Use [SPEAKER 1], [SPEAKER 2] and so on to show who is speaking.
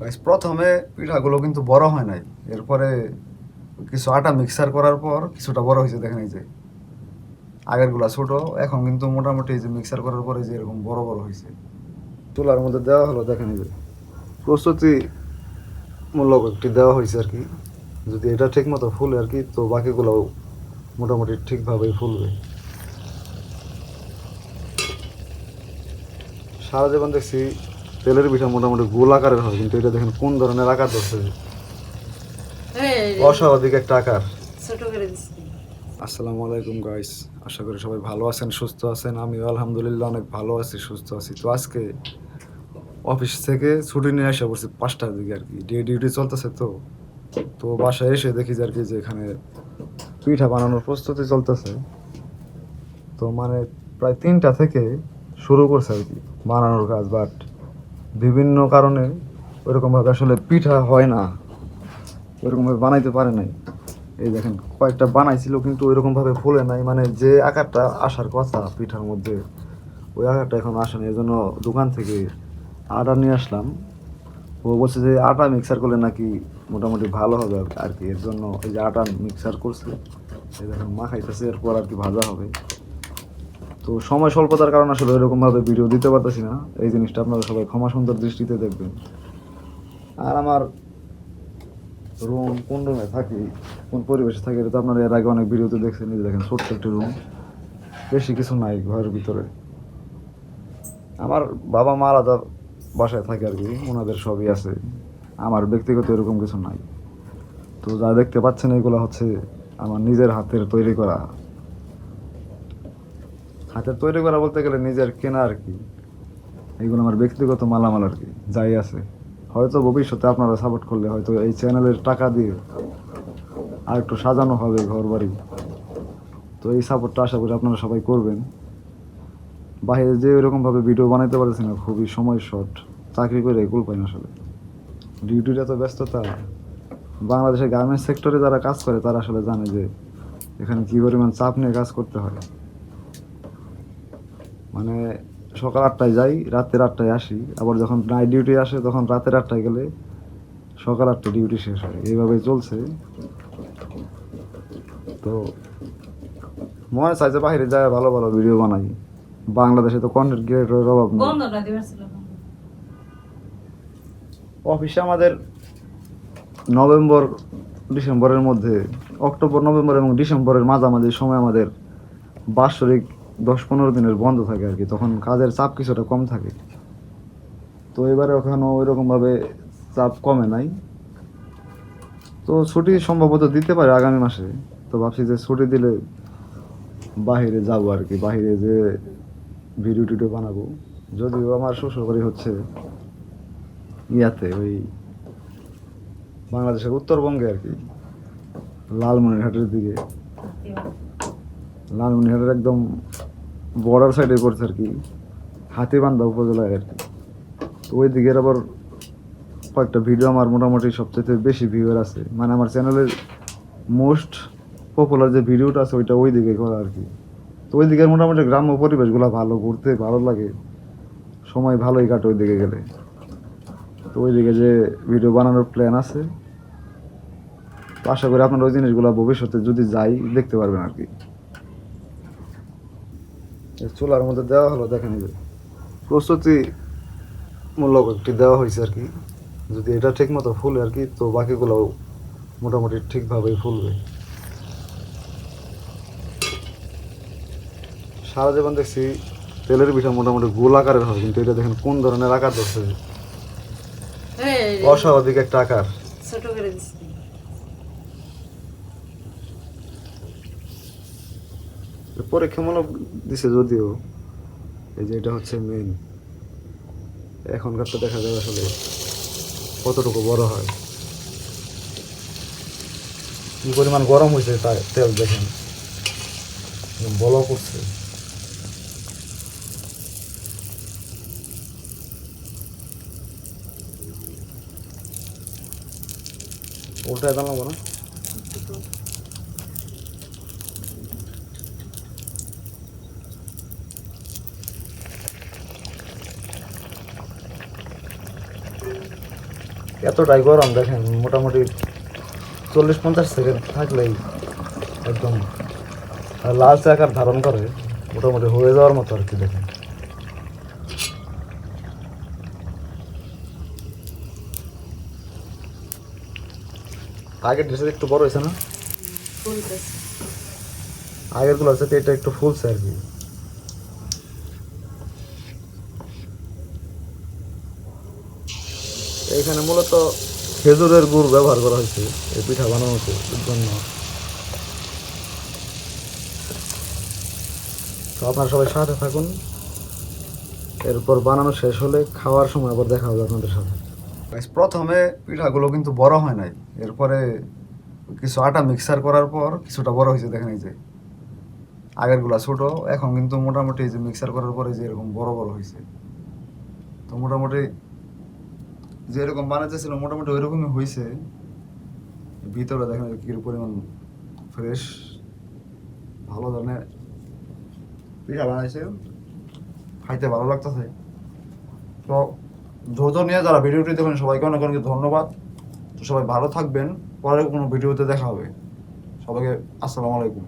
[SPEAKER 1] Guys প্রথমে পিঠাগুলো কিন্তু বড় হয় নাই, এরপরে কিছু আটা মিক্সার করার পর কিছুটা বড় হয়েছে। দেখেন এই যে আগেরগুলা ছোট, এখন কিন্তু মোটামুটি এই যে মিক্সার করার পরে যে এরকম বড় বড় হয়েছে। চুলার মধ্যে দেওয়া হলো, দেখেন এই যে প্রস্তুতি মূলক একটি দেওয়া হয়েছে আর কি। যদি এটা ঠিক মতো ফুলে আর কি, তো বাকিগুলোও মোটামুটি ঠিকভাবেই ফুলবে। সারা জীবন দেখছি তেলের পিঠা মোটামুটি গোল আকারের হয়, কিন্তু এটা দেখেন কোন ধরনের আকার ধরছে, অস্বাভাবিক একটা আকার।
[SPEAKER 2] ছোট করে দিচ্ছি।
[SPEAKER 1] আসসালামু আলাইকুম গাইস, আশা করি সবাই ভালো আছেন, সুস্থ আছেন। আমিও আলহামদুলিল্লাহ অনেক ভালো আছি, সুস্থ আছি। তো আজকে অফিস থেকে ছুটি নিয়ে আসা পড়ছি 5টার দিকে আর কি, ডে ডিউটি চলতেছে। তো তো বাসায় এসে দেখি যে আর কি যে এখানে পিঠা বানানোর প্রস্তুতি চলতেছে। তো মানে প্রায় 3টা থেকে শুরু করছে আর কি বানানোর কাজ, বাট বিভিন্ন কারণে ওইরকমভাবে আসলে পিঠা হয় না, ওইরকমভাবে বানাইতে পারে নাই। এই দেখেন কয়েকটা বানাইছিল কিন্তু ওইরকমভাবে ফুলে নাই, মানে যে আকারটা আসার কথা পিঠার মধ্যে ওই আকারটা এখন আসে না। এই জন্য দোকান থেকে আটা নিয়ে আসলাম। ও বলছে যে আটা মিক্সার করলে নাকি মোটামুটি ভালো হবে আর কি। এর জন্য এই যে আটা মিক্সার করছে, এই দেখেন মাখাইতেছে, এরপর আর কি ভাজা হবে। তো সময় স্বল্পতার কারণে আসলে ওইরকমভাবে ভিডিও দিতে পারতেছি না, এই জিনিসটা আপনারা সবাই ক্ষমা সুন্দর দৃষ্টিতে দেখবেন। আর আমার রুম কোন রুমে থাকি, কোন পরিবেশে থাকি, এটা তো আপনারা এর আগে অনেক ভিডিওতে দেখছেন। এই যে দেখেন ছোট্ট একটি রুম, বেশি কিছু নাই ঘরের ভিতরে। আমার বাবা মা আলাদা বাসায় থাকে আর কি, ওনাদের সবই আছে, আমার ব্যক্তিগত এরকম কিছু নাই। তো যা দেখতে পাচ্ছেন এগুলো হচ্ছে আমার নিজের হাতের তৈরি করা, হাতের তৈরি করা বলতে গেলে নিজের কেনা আর কি। এইগুলো আমার ব্যক্তিগত মালামাল আর কি, যাই আছে। হয়তো ভবিষ্যতে আপনারা সাপোর্ট করলে হয়তো এই চ্যানেলের টাকা দিয়ে আর একটু সাজানো হবে ঘর বাড়ি। তো এই সাপোর্টটা আশা করি আপনারা সবাই করবেন। বাইরে যে ওইরকমভাবে ভিডিও বানাইতে পারতেছি না, খুবই সময় শর্ট, চাকরি করে কুল পাই না আসলে, ডিউটির এত ব্যস্ততা। বাংলাদেশের গার্মেন্টস সেক্টরে যারা কাজ করে তারা আসলে জানে যে এখানে কী পরিমাণ চাপ নিয়ে কাজ করতে হয়। মানে সকাল 8টায় যাই, রাতের 8টায় আসি, আবার যখন নাইট ডিউটি আসে তখন রাতের 8টায় গেলে সকাল 8টায় ডিউটি শেষ হয়, এইভাবেই চলছে। তো মনে চাই যে বাইরে যায় ভালো ভালো ভিডিও বানাই, বাংলাদেশে তো কন্টেন্ট ক্রিয়েটরের অভাব নেই।
[SPEAKER 2] বন্ধটা দিবার ছিল না।
[SPEAKER 1] অফিসে আমাদের নভেম্বর ডিসেম্বরের মধ্যে, অক্টোবর নভেম্বর এবং ডিসেম্বরের মাঝামাঝি সময় আমাদের বাৎসরিক 10-15 দিনের বন্ধ থাকে আর কি, তখন কাজের চাপ কিছুটা কম থাকে। তো এবারে ওখানে ওইরকমভাবে চাপ কমে নাই। তো ছুটি সম্ভবত দিতে পারে আগামী মাসে। তো ভাবছি যে ছুটি দিলে বাহিরে যাবো আর কি, বাহিরে যে ভিডিও টিডিও বানাবো। যদিও আমার শ্বশুরবাড়ি হচ্ছে ইয়াতে, ওই বাংলাদেশের উত্তরবঙ্গে আর কি, লালমনিরহাটের দিকে। লালমনিরহাটের একদম বর্ডার সাইডে পড়ছে আর কি, হাতীবান্ধা উপজেলায় আর কি। তো ওই দিকের আবার কয়েকটা ভিডিও আমার মোটামুটি সবচেয়ে বেশি ভিউয়ার আছে, মানে আমার চ্যানেলের মোস্ট পপুলার যে ভিডিওটা আছে ওইটা ওই দিকে করা আর কি। তো ওই দিকের মোটামুটি গ্রাম্য পরিবেশগুলো ভালো, ঘুরতে ভালো লাগে, সময় ভালোই কাটে ওই দিকে গেলে। তো ওই দিকে যে ভিডিও বানানোর প্ল্যান আছে, তো আশা করি আপনার ওই জিনিসগুলো ভবিষ্যতে যদি যাই দেখতে পারবেন আর কি। চুলার মধ্যে দেওয়া হলো, দেখেন এই যে প্রস্তুতি মূলক একটি দেওয়া হয়েছে আর কি। যদি এটা ঠিক মতো ফুলে আর কি, তো বাকিগুলোও মোটামুটি ঠিকভাবেই ফুলবে। সারা জীবন দেখছি তেলের পিঠা মোটামুটি গোল আকারের হয়, কিন্তু এটা দেখেন কোন ধরনের আকার ধরছে, অস্বাভাবিক একটা আকার।
[SPEAKER 2] ছোট করে দিচ্ছি।
[SPEAKER 1] পরীক্ষামূলক দিছে যদিও, এই যে এটা হচ্ছে মেন। এখনকার তো দেখা যায় আসলে কতটুকু বড় হয়, কি পরিমাণ গরম হয়েছে তাই তেল দেখেন বল করছে। উল্টায় দাম লাগবো না। এতটাই গরম দেখেন, মোটামুটি 40-50 সেকেন্ড থাকলেই একদম লালচে আকার ধারণ করে, মোটামুটি হয়ে যাওয়ার মতো আর কি। দেখেন আগের ড্রেসের একটু বড় হয়েছে না,
[SPEAKER 2] ফুলতেছে।
[SPEAKER 1] আগের গুলো আছে এটা একটু ফুলছে আর কি। এখানে মূলত খেজুরের গুড় ব্যবহার করা হয়েছে এই পিঠা বানানোতে জন্য। তো আপনারা সবাই সাথে থাকুন, এরপর বানানো শেষ হলে খাওয়ার সময় আবার দেখা হবে আপনাদের সাথে। প্রথমে পিঠাগুলো কিন্তু বড় হয় নাই, এরপরে কিছু আটা মিক্সার করার পর কিছুটা বড় হয়েছে। দেখেন এই যে আগেরগুলা ছোট, এখন কিন্তু মোটামুটি এই যে মিক্সার করার পরে যে এরকম বড় বড় হয়েছে। তো মোটামুটি যেরকম বানাইতেছিল মোটামুটি ওইরকমই হয়েছে। ভিতরে দেখেন কি পরিমাণ ফ্রেশ, ভালো ধরনের পিঠা বানাইছে, খাইতে ভালো লাগতেছে। তো ধৈর্য নিয়ে যারা ভিডিওটি দেখবেন সবাইকে অনেক অনেক ধন্যবাদ। তো সবাই ভালো থাকবেন, পরে কোনো ভিডিওতে দেখা হবে। সবাইকে আসসালামু আলাইকুম।